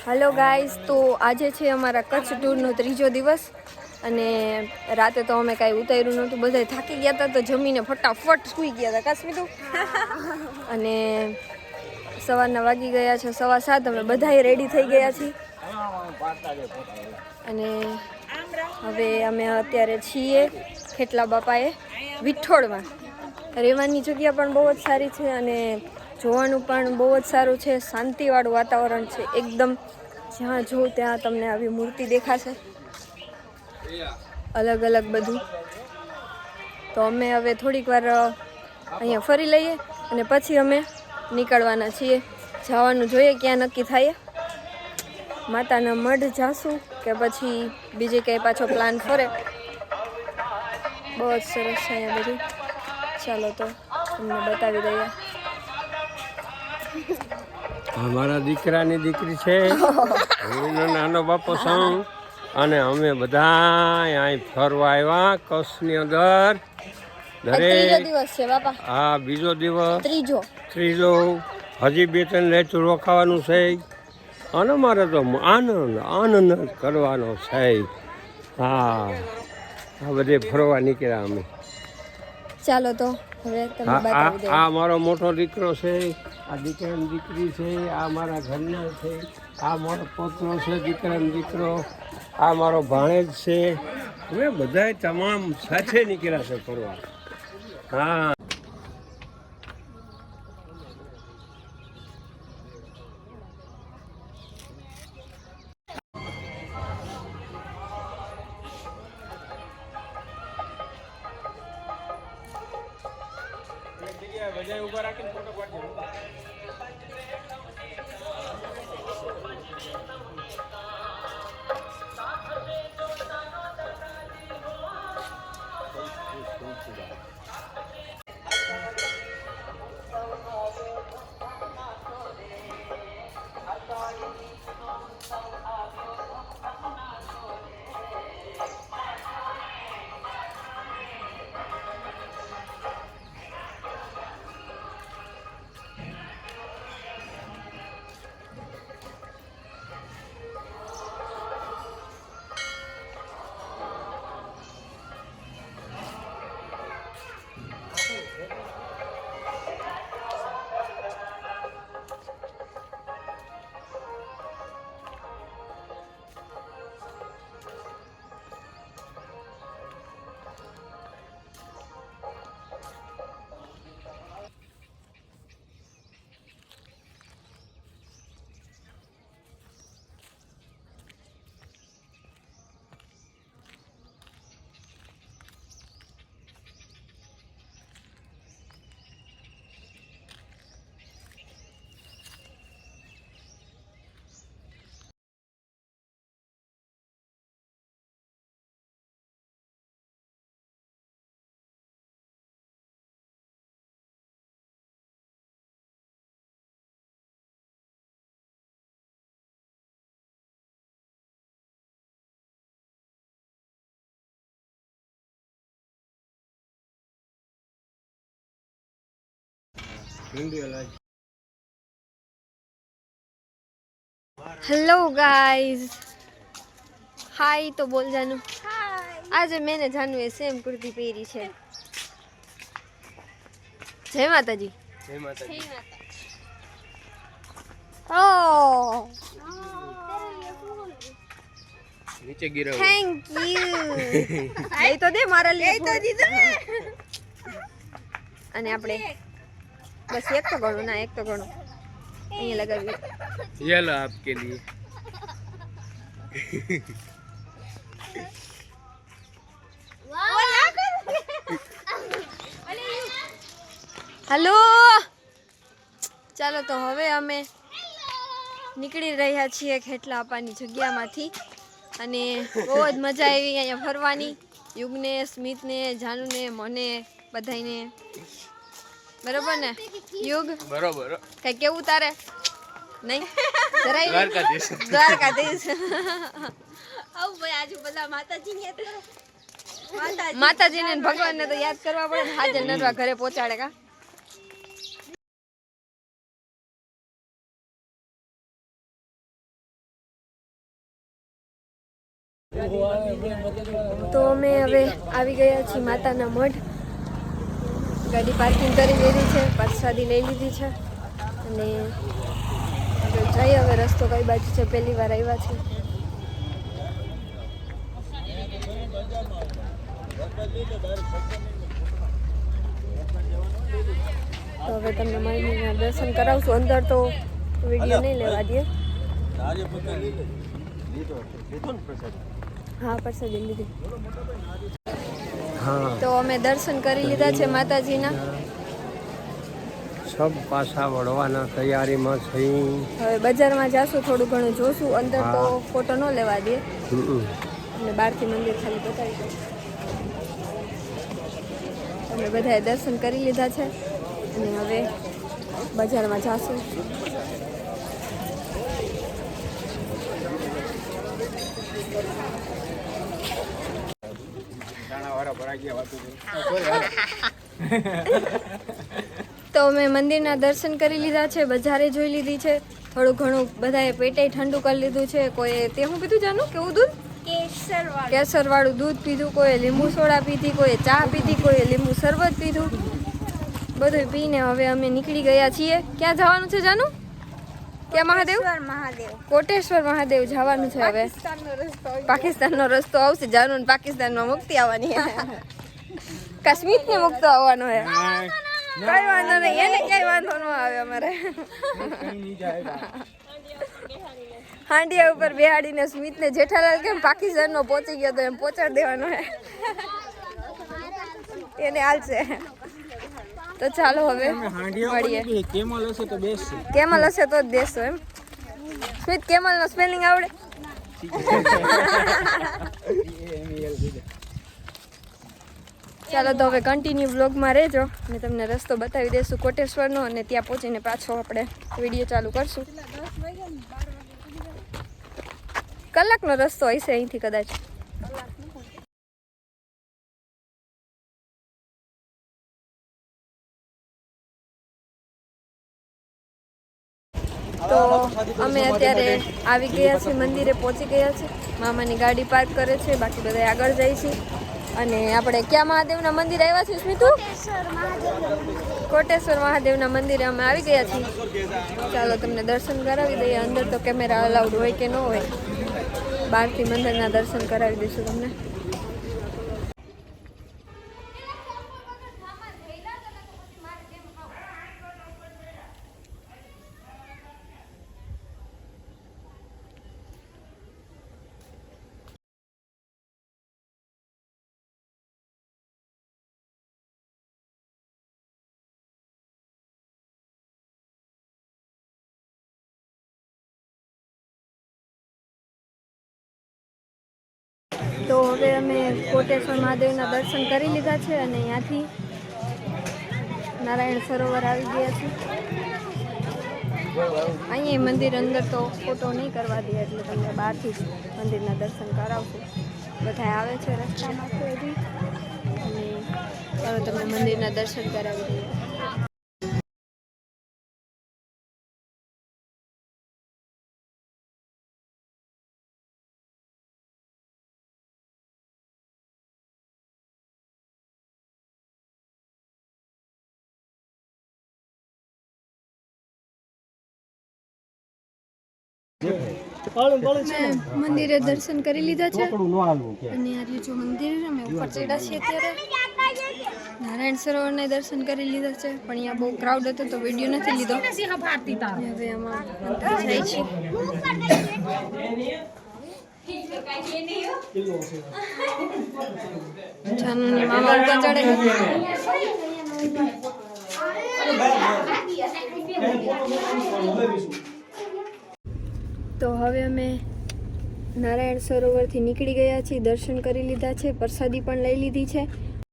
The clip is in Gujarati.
हेलो गाइस, तो आज है अमरा कच्छ टूरनो त्रीजो दिवस अने राते तो अमे कांई उतार्युं नहोतुं, बधाय थाकी गया था तो जमीने फटाफट सूई गया था कास्मितु अने सवाરના वागी गया छे 7:15 अमे बधाय रेडी थई गया छीए अने हवे अमे अत्यारे छीए खेटला बापाए विठोळमां। રહેવાની જગ્યા પણ બહુ જ સારી છે અને જોવાનું પણ બહુ જ સારું છે, શાંતિવાળું વાતાવરણ છે એકદમ। જ્યાં જો ત્યાં તમને આવી મૂર્તિ દેખાશે, અલગ અલગ બધું। તો અમે હવે થોડીક વાર અહીંયા ફરી લઈએ અને પછી અમે નીકળવાના છીએ। જવાનું જોઈએ ક્યાં નક્કી થાય, માતાના મઢ જાશું કે પછી બીજે ક્યાંય પાછો પ્લાન ફરે। બહુ જ સરસ છે અહીંયા બધું। ચાલો તો તમને બતાવી દઈએ। અમારા દીકરાની દીકરી છે, હું નાનો બાપો છું અને અમે બધા અહીં ફરવા આવ્યા કચ્છની અંદર। ત્રીજો દિવસ છે બાપા। હા, બીજો દિવસ, ત્રીજો હજી 2-3 રાત રોકાવાનું છે અને મારે તો આનંદ કરવાનો છે। હા, આ બધે ફરવા નીકળ્યા અમે। ચાલો તો હવે તમને બતાવી દઉં। આ મારો મોટો દીકરો છે, આ દીકરાની દીકરી છે, આ મારા ઘરના છે, આ મારો પોતરો છે, દીકરાનો દીકરો, આ મારો ભાણેજ છે। અમે બધાય તમામ સાથે નીકળ્યા છે ફરવા। હા, બધા ઉભા રાખીને ફોટો પાડજો। हेलो गाइस, हाय तो बोल जानू। आज मैंने जानू ए सेम कुर्ती पहरी है। जय माता जी। જય માતાજી। ओ નીચે ગિરાવો। Thank you. ये तो दे मारा लिए तो दीदो અને આપણે બસ એક તો ગણો ના, એક તો ગણો અહીંયા લગાવી। ये लो आपके लिए। हेलो, ચાલો તો હવે અમે નીકળી રહ્યા છીએ ખેટલા અપાની જગ્યામાંથી અને બહુ જ મજા આવી અહીંયા ફરવાની। યુગને, સ્મિતને, જાનુને, મને બધાને। બરોબર ને યુગ? બરોબર। કઈ કેવું તારે? નહીં જરાય દ્વારકાધીશ। દ્વારકાધીશ। આવ ભાઈ આજુ બધા માતાજીને યાદ કરો। માતાજીને ને ભગવાનને તો યાદ કરવા પડે ને, હાજર નરવા ઘરે પહોંચાડે કા। તો અમે હવે આવી ગયા છીએ માતાના મઢ. ગાડી પાર્કિંગ કરી લીધી છે, પ્રસાદી લઈ લીધી છે અને હવે જઈએ. હવે રસ્તો કઈ બાજુ છે, પહેલી વાર આવ્યા છે. તો હવે તમને માઈના દર્શન કરાવશું. અંદર તો વિડીયો નહીં લેવા દે. હા, પ્રસાદી લીધી. હા, તો અમે દર્શન કરી લીધા છે માતાજીના. સબ પાછા વળવાના તૈયારીમાં થઈ. હવે બજારમાં જાશું, થોડું ઘણું જોશું. અંદર તો ફોટો ન લેવા દે અને બહારથી મંદિર ખાલી બતાવી દઉં. અમે બધાએ દર્શન કરી લીધા છે અને હવે બજારમાં જાશું. તો અમે મંદિરના દર્શન કરી લીધા છે, બજારે જોઈ લીધી છે, થોડું ઘણું બધાએ પેટે ઠંડુ કરી લીધું છે. કોઈ તે શું પીધું જાનું? કેવું દૂધ? કેસર વાળું દૂધ પીધું, કોઈ લીંબુ સોડા પીધી, કોઈ ચા પીધી, કોઈ લીંબુ શરબત પીધું. બધું પીને હવે અમે નીકળી ગયા છીએ. ક્યાં જવાનું છે જાનું? ક્યાં મહાદેવ? કોટેશ્વર મહાદેવ જવાનું છે. હવે પાકિસ્તાનનો રસ્તો આવશે. જાનું પાકિસ્તાનમાં મુક્તિ આવવાની છે. કાશ્મીર ને મુક્તો આવવાનો છે. કઈ વાંધો નહીં, એને કઈ વાંધો ન આવે. અમારે હાંડિયા ઉપર બેહાડીને સ્મિતને જેઠાલાલ કેમ પાકિસ્તાનનો પહોંચી ગયો તો એમ પહોંચાડી દેવાનો હે. એને હાલશે. તો ચાલો હવે મળીએ. કેમલ હશે તો જ દેશો એમ. સ્મિત, કેમલ નો સ્પેલિંગ આવડે? ચાલો તો હવે કન્ટિન્યુ બ્લોગમાં રહેજો અને તમને રસ્તો બતાવી દઈશું કોટેશ્વરનો અને ત્યાં પહોંચીને પાછો આપણે વિડીયો ચાલુ કરશું. કલાકનો રસ્તો હશે અહીંથી કદાચ. તો અમે અત્યારે આવી ગયા છીએ મંદિરે, પહોંચી ગયા છે. મામાની ગાડી પાર્ક કરે છે, બાકી બધા આગળ જાય છે. અને આપણે ક્યાં મહાદેવના મંદિર આવ્યા છીએ સ્મિતુ? કોટેશ્વર મહાદેવના મંદિરે અમે આવી ગયા છીએ. ચાલો તમને દર્શન કરાવી દઈએ. અંદર તો કેમેરા અલાઉડ હોય કે ન હોય, બહારથી મંદિરના દર્શન કરાવી દઈશું તમને. તો હવે અમે કોટેશ્વર મહાદેવના દર્શન કરી લીધા છે અને અહીંયાથી નારાયણ સરોવર આવી ગયા છે. અહીંયા મંદિર અંદર તો ફોટો નહીં કરવા દે, એટલે તમને બહારથી જ મંદિરના દર્શન કરાવશું. બધા આવે છે રસ્તામાંથી હજી, અને ચાલો તમને મંદિરના દર્શન કરાવી દઈએ. મંદિરે દર્શન કરી લીધા છે અને આ જો મંદિર અમે ઉપર ચડ્યા છીએ અત્યારે. નારાયણ સરોવરને દર્શન કરી લીધા છે, પણ અહીંયા બહુ ક્રાઉડ હતો તો વિડીયો નથી લીધો. હવે આમાં અંદર જાય છે. જાનુની મામા ઉપર ચડે. તો હવે અમે નારાયણ સરોવરથી નીકળી ગયા છીએ, દર્શન કરી લીધા છે, પ્રસાદી પણ લઈ લીધી છે